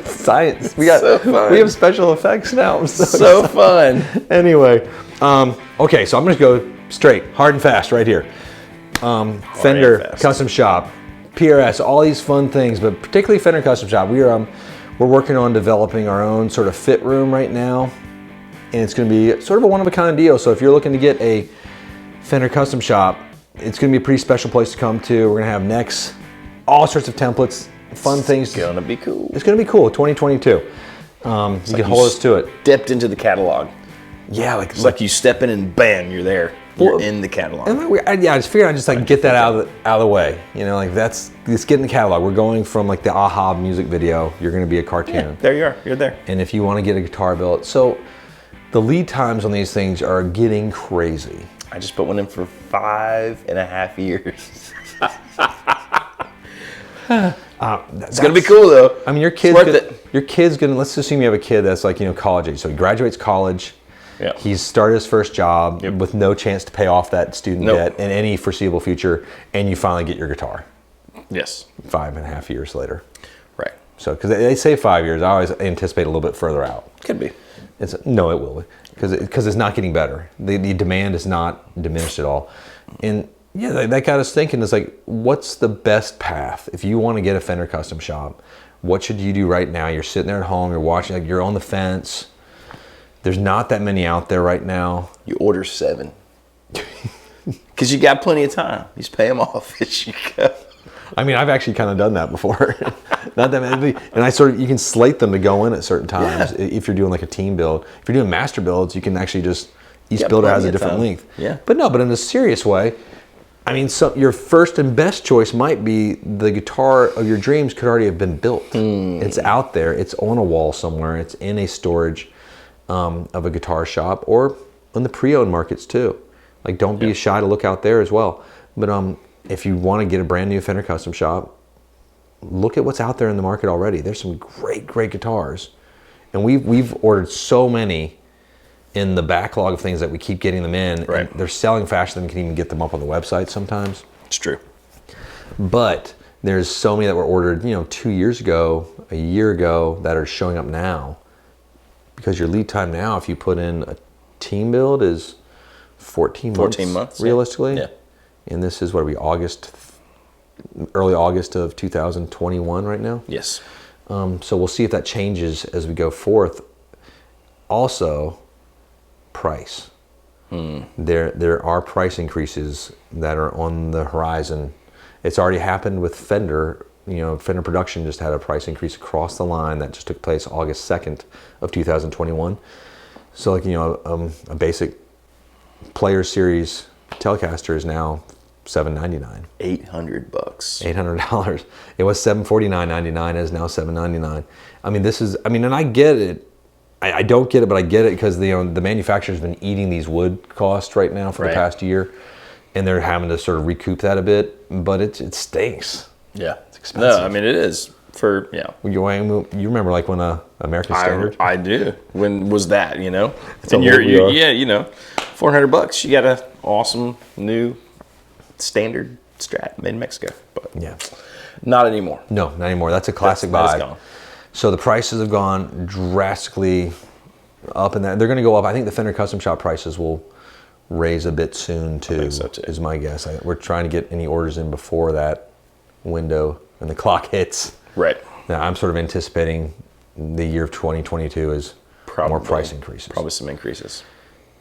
Science. We have special effects now. I'm So fun. Anyway, okay, so I'm going to go straight, hard and fast right here. Fender Custom Shop, PRS, all these fun things, but particularly Fender Custom Shop. We're working on developing our own sort of fit room right now, and it's going to be sort of a one-of-a-kind deal. So if you're looking to get a Fender Custom Shop, it's going to be a pretty special place to come to. We're going to have necks, all sorts of templates, fun things. It's going to be cool. It's going to be cool, 2022. You can hold us to it. Dipped into the catalog. Yeah, It's like you step in and bam, you're there. You're in the catalog. I just figured I'd just like get that out of the way. You know, like let's get in the catalog. We're going from like the AHA music video. You're going to be a cartoon. Yeah, there you are. You're there. And if you want to get a guitar built, so the lead times on these things are getting crazy. I just put one in for 5.5 years. It's gonna be cool though. I mean, your kid's gonna. Let's assume you have a kid that's like college age. So he graduates college. Yeah. He's started his first job with no chance to pay off that student debt in any foreseeable future, and you finally get your guitar. Yes. 5.5 years later. Right. So, because they say 5 years, I always anticipate a little bit further out. Could be. No, it will, because it's not getting better. The demand is not diminished at all, and yeah, that got us thinking. Is like, what's the best path if you want to get a Fender Custom Shop? What should you do right now? You're sitting there at home. You're watching. Like, you're on the fence. There's not that many out there right now. You order 7, because you got plenty of time. You just pay them off as you go. I mean, I've actually kind of done that before. Not that many, and you can slate them to go in at certain times. Yeah. If you're doing like a team build. If you're doing master builds, you can actually just, each builder has a different length. Yeah. But in a serious way, I mean, your first and best choice might be the guitar of your dreams could already have been built. It's out there. It's on a wall somewhere. It's in a storage of a guitar shop, or on the pre-owned markets too. Like, don't be shy to look out there as well. But if you want to get a brand new Fender Custom Shop, look at what's out there in the market already. There's some great guitars, and we've ordered so many in the backlog of things that we keep getting them in. Right. And they're selling faster than we can even get them up on the website sometimes. It's true. But there's so many that were ordered, 2 years ago, a year ago, that are showing up now. Because your lead time now, if you put in a team build, is 14 months realistically. Yeah. And this is early August of 2021 right now. Yes. So we'll see if that changes as we go forth. Also, price. There are price increases that are on the horizon. It's already happened with Fender. Fender Production just had a price increase across the line that just took place August 2nd of 2021. So like, a basic Player Series Telecaster is now $799. $800. $800. It was $749.99. It is now $799. I mean, and I get it. I don't get it, but I get it because the manufacturer's been eating these wood costs right now for the past year, and they're having to sort of recoup that a bit. But it stinks. Yeah, it's expensive. No, I mean it is You remember like when American Standard? I do. When was that? It's and $400. You got an awesome new standard Strat made in Mexico, but not anymore. No, not anymore. That's a classic buy. Gone. So the prices have gone drastically up, and they're going to go up. I think the Fender Custom Shop prices will raise a bit soon too. I think so too. Is my guess. We're trying to get any orders in before that window and the clock hits. Right. Now I'm sort of anticipating the year of 2022 is more price increases. Probably some increases.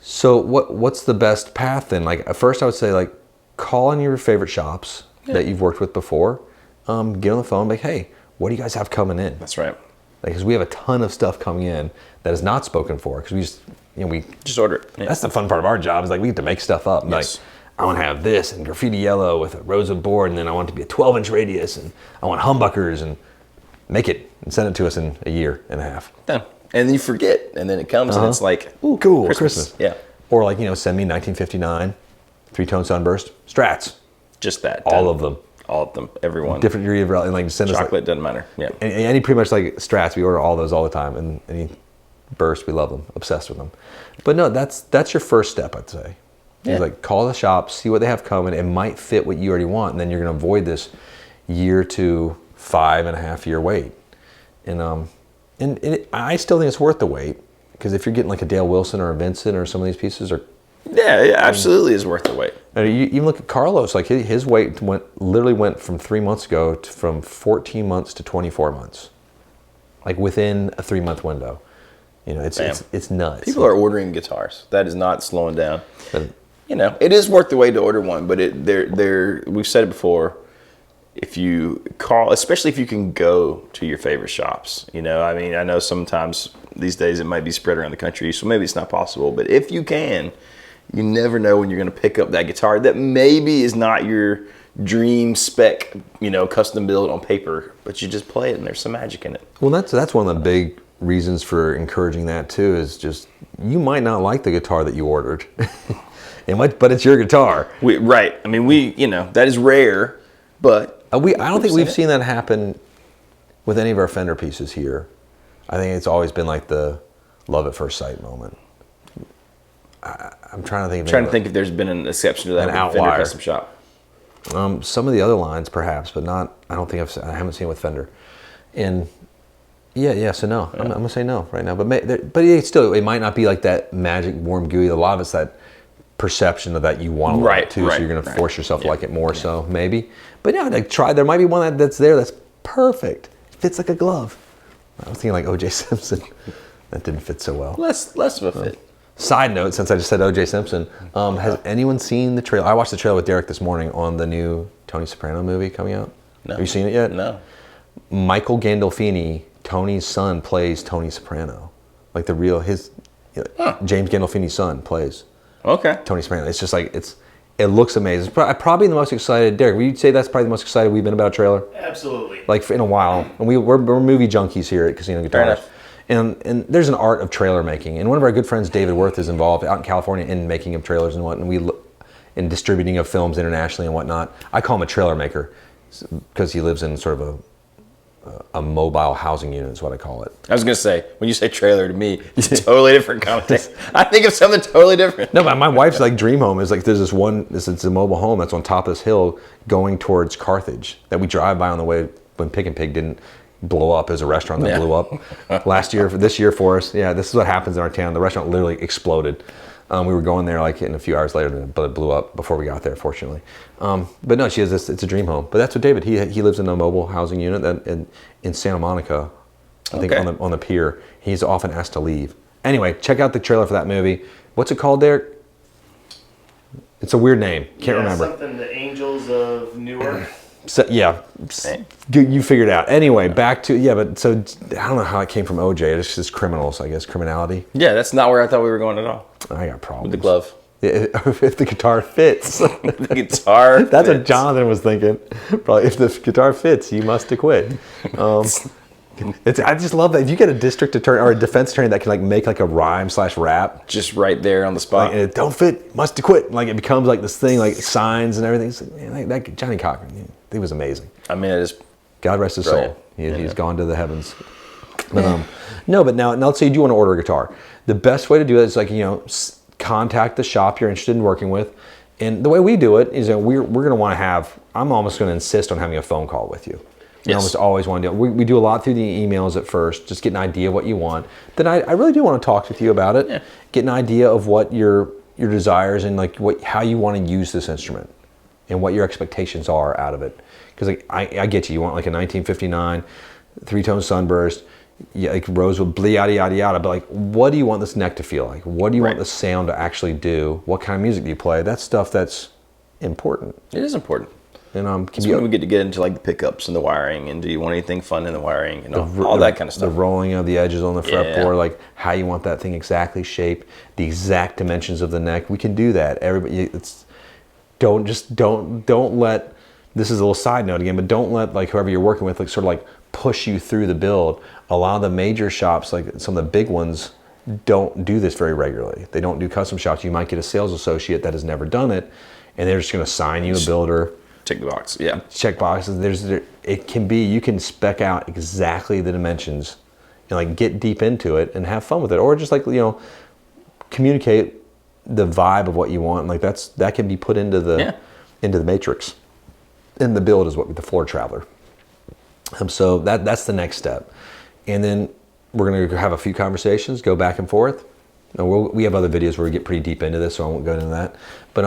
So what's the best path then? Like, at first I would say, like, call in your favorite shops that you've worked with before. Get on the phone, like, hey, what do you guys have coming in? That's right. Because we have a ton of stuff coming in that is not spoken for, because we just order it. Yeah. That's the fun part of our job, is like we get to make stuff up. Yes. Like, I want to have this and graffiti yellow with a rows of board, and then I want it to be a 12-inch radius, and I want humbuckers, and make it and send it to us in a year and a half. Done. And then you forget, and then it comes and it's like, ooh, cool, Christmas. Yeah. Or like, send me 1959 three-tone Sunburst Strats. Just that. All of them. All of them. Everyone. Different degree of, like, send us chocolate doesn't matter. Yeah. Any pretty much like Strats, we order all those all the time, and any Burst, we love them, obsessed with them. But no, that's your first step, I'd say. Yeah. Is like, call the shop, see what they have coming. It might fit what you already want, and then you're going to avoid this year to 5.5 year wait. And I still think it's worth the wait, because if you're getting like a Dale Wilson or a Vincent or some of these pieces, are yeah, it absolutely is worth the wait. you even look at Carlos, like his wait literally went from 3 months ago from 14 months to 24 months, like within a 3-month window. You know, it's nuts. People are ordering guitars. That is not slowing down. You know, it is worth the wait to order one, but we've said it before. If you call, especially if you can go to your favorite shops, you know, I mean, I know sometimes these days it might be spread around the country, so maybe it's not possible, but if you can, you never know when you're going to pick up that guitar that maybe is not your dream spec, you know, custom build on paper, but you just play it and there's some magic in it. Well, that's one of the big reasons for encouraging that too, is just, you might not like the guitar that you ordered, but it's your guitar. Right. I mean, you know, that is rare, but I don't think we've seen that happen with any of our Fender pieces here. I think it's always been like the love at first sight moment. I'm trying to think if there's been an exception to that. An outlier. Fender Custom Shop. Some of the other lines perhaps, but not. I don't think I haven't seen it with Fender. And yeah. So no, yeah. I'm gonna say no right now. But still, it might not be like that magic warm gooey. A lot of it's that perception of that you want to like it too, so you're going to force yourself to like it more. So maybe, but yeah, like try. There might be one that's there that's perfect. It fits like a glove. I was thinking like O.J. Simpson. That didn't fit so well. Less of a fit. Side note, since I just said O.J. Simpson, has anyone seen the trailer? I watched the trailer with Derek this morning on the new Tony Soprano movie coming out. No. Have you seen it yet? No. Michael Gandolfini, Tony's son, plays Tony Soprano. Like the real James Gandolfini's son plays. Okay. Tony Soprano. It's just like it looks amazing. It's probably the most excited. Derek, would you say that's probably the most excited we've been about a trailer? Absolutely. Like in a while. And we're movie junkies here at Casino Guitars. And there's an art of trailer making. And one of our good friends, David Worth, is involved out in California in making of trailers and whatnot. And in distributing of films internationally and whatnot. I call him a trailer maker because he lives in sort of a mobile housing unit is what I call it. I was going to say, when you say trailer to me, it's a totally different context. I think of something totally different. No, but my wife's like dream home is like there's it's a mobile home that's on top of this hill going towards Carthage that we drive by on the way when Pick and Pig didn't blow up as a restaurant that blew up this year for us. Yeah, this is what happens in our town. The restaurant literally exploded. We were going there like in a few hours later, but it blew up before we got there, fortunately. But no, she has this. It's a dream home. But that's what David. He lives in a mobile housing unit in Santa Monica, I think on the pier. He's often asked to leave. Anyway, check out the trailer for that movie. What's it called, Derek? It's a weird name. Can't remember. Something the Angels of Newark. So, yeah, you figured it out. Anyway, back to but so I don't know how it came from OJ. It's just criminals, I guess, criminality. Yeah, that's not where I thought we were going at all. I got problems with the glove. If the guitar fits. The guitar That's fits. what Jonathan was thinking. Probably if the guitar fits, you must acquit. I just love that. If you get a district attorney or a defense attorney that can like make like a rhyme / rap. Just right there on the spot. Like, and it don't fit, must acquit. Like it becomes like this thing, like signs and everything. It's like, man, that Johnny Cochran, he was amazing. I mean, it is. God rest his soul. He's gone to the heavens. But but now let's say you do want to order a guitar. The best way to do it is like, contact the shop you're interested in working with. And the way we do it is that we're going to want to have, I'm almost going to insist on having a phone call with you. I almost always want to do it. We do a lot through the emails at first, just get an idea of what you want. Then I really do want to talk with you about it, get an idea of what your desires and like how you want to use this instrument and what your expectations are out of it. Because like, I get you want like a 1959 three-tone sunburst, like rosewood, blah, yada, yada, yada. But like, what do you want this neck to feel like? What do you want the sound to actually do? What kind of music do you play? That's stuff that's important. It is important. And that's when we get into like the pickups and the wiring, and do you want anything fun in the wiring and all that kind of stuff. The rolling of the edges on the fretboard, like how you want that thing exactly shaped, the exact dimensions of the neck. We can do that. Everybody, don't let. This is a little side note again, but don't let like whoever you're working with like sort of like push you through the build. A lot of the major shops, like some of the big ones, don't do this very regularly. They don't do custom shops. You might get a sales associate that has never done it, and they're just going to sign you a builder. Check the box, check boxes. It can be, you can spec out exactly the dimensions and like get deep into it and have fun with it, or just like communicate the vibe of what you want. Like that can be put into the matrix. And the build is what the floor traveler. So that's the next step. and then we're going to have a few conversations, go back and forth. We have other videos where we get pretty deep into this, so I won't go into that. But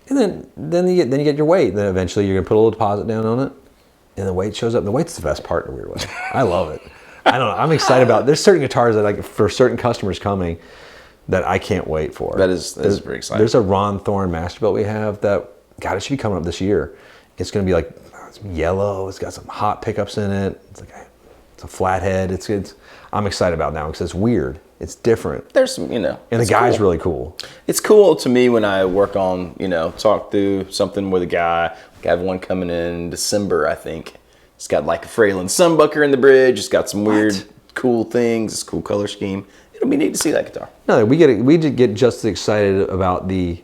and then you get your weight. Then eventually you're going to put a little deposit down on it, and the weight shows up. The weight's the best part in a weird way. I love it. I don't know. I'm excited about. There's certain guitars that like for certain customers coming that I can't wait for. That is pretty exciting. There's a Ron Thorn Masterbuilt we have that, God, it should be coming up this year. It's going to be like it's yellow. It's got some hot pickups in it. It's a flathead. I'm excited about it now because it's weird. It's different. There's some, and the guy's really cool. It's cool to me when I work on, talk through something with a guy. I have one coming in December, I think. It's got like a Fralin Sunbucker in the bridge. It's got some weird, cool things. It's a cool color scheme. It'll be neat to see that guitar. No, we did get just as excited about the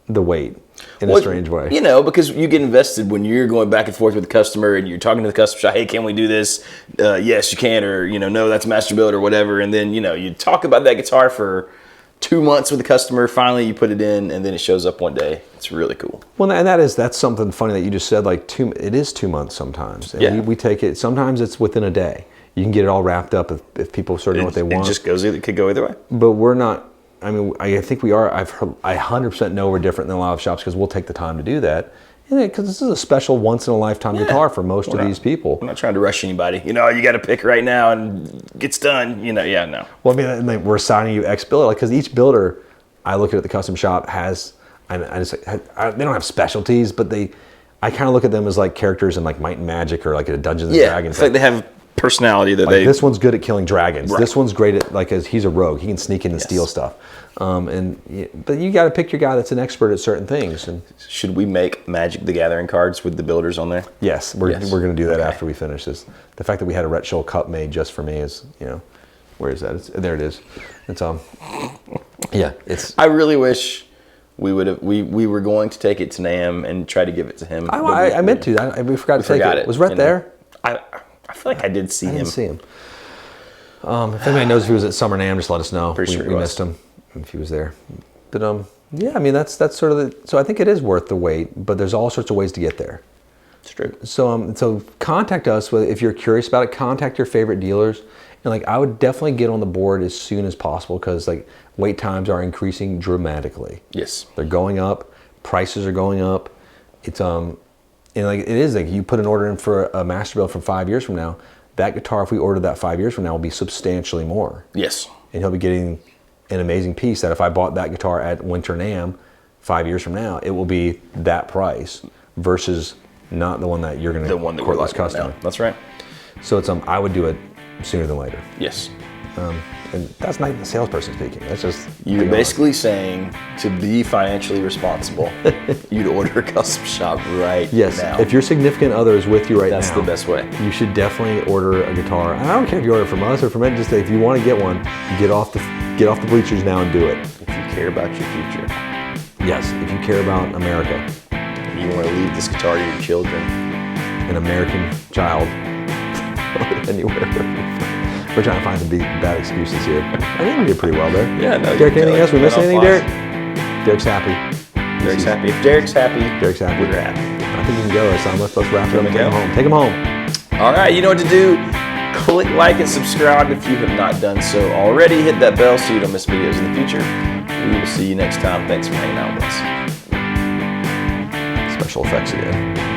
weight in a strange way. Because you get invested when you're going back and forth with the customer and you're talking to the custom shop. Hey, can we do this? Yes, you can. Or, no, that's Masterbuilt or whatever. And then, you talk about that guitar for 2 months with the customer. Finally, you put it in and then it shows up one day. It's really cool. Well, and that's something funny that you just said. Like it is 2 months sometimes. And we take it. Sometimes it's within a day. You can get it all wrapped up if people sort of know what they want. It just could go either way. But we're not. I mean, I think we are. I 100% know we're different than a lot of shops because we'll take the time to do that. Because this is a special once-in-a-lifetime guitar for most of these people. We're not trying to rush anybody. You got to pick right now and gets done. No. Well, I mean, we're assigning you X builder. Because each builder, I look at the custom shop, has, they don't have specialties, but I kind of look at them as like characters in like Might and Magic or like a Dungeons and Dragons. It's like they have personality that this one's good at killing dragons. Right. This one's great at he's a rogue. He can sneak in and steal stuff. But you got to pick your guy that's an expert at certain things. And should we make Magic the Gathering cards with the builders on there? Yes, we're going to do that after we finish this. The fact that we had a Rhett Scholl cup made just for me is, where is that? There it is. It's it's. I really wish we would have. We were going to take it to Nam and try to give it to him. I meant to. We forgot to take it. Was Rhett there? I feel like I did see him. I didn't see him. If anybody knows if he was at Summer NAMM, just let us know. Pretty sure we missed him if he was there. But I mean that's sort of so I think it is worth the wait, but there's all sorts of ways to get there. It's true. So contact us if you're curious about it. Contact your favorite dealers, and I would definitely get on the board as soon as possible because wait times are increasing dramatically. Yes, they're going up. Prices are going up. It's it is you put an order in for a Masterbuilt from 5 years from now. That guitar, if we ordered that 5 years from now, will be substantially more. Yes. And he'll be getting an amazing piece that if I bought that guitar at Winter NAMM 5 years from now, it will be that price versus not the one that you're going to the one that we're like custom. Right now. That's right. So I would do it sooner than later. Yes. And that's not the salesperson speaking. That's just you're basically saying to be financially responsible, you'd order a custom shop right now. Yes, if your significant other is with you right now, that's the best way. You should definitely order a guitar. And I don't care if you order from us or from it. Just if you want to get one, get off the bleachers now and do it. If you care about your future. Yes, if you care about America. You want to leave this guitar to your children. An American child. Anywhere. We're trying to find some bad excuses here. I think we did pretty well there. Yeah, no. Derek, anything else? We missed anything, Derek? Derek's happy. Derek's happy. If Derek's happy, we're happy. I think you can go. Let's wrap it up and take him home. Take him home. All right, you know what to do. Click like and subscribe if you have not done so already. Hit that bell so you don't miss videos in the future. We will see you next time. Thanks for hanging out with us. Special effects again.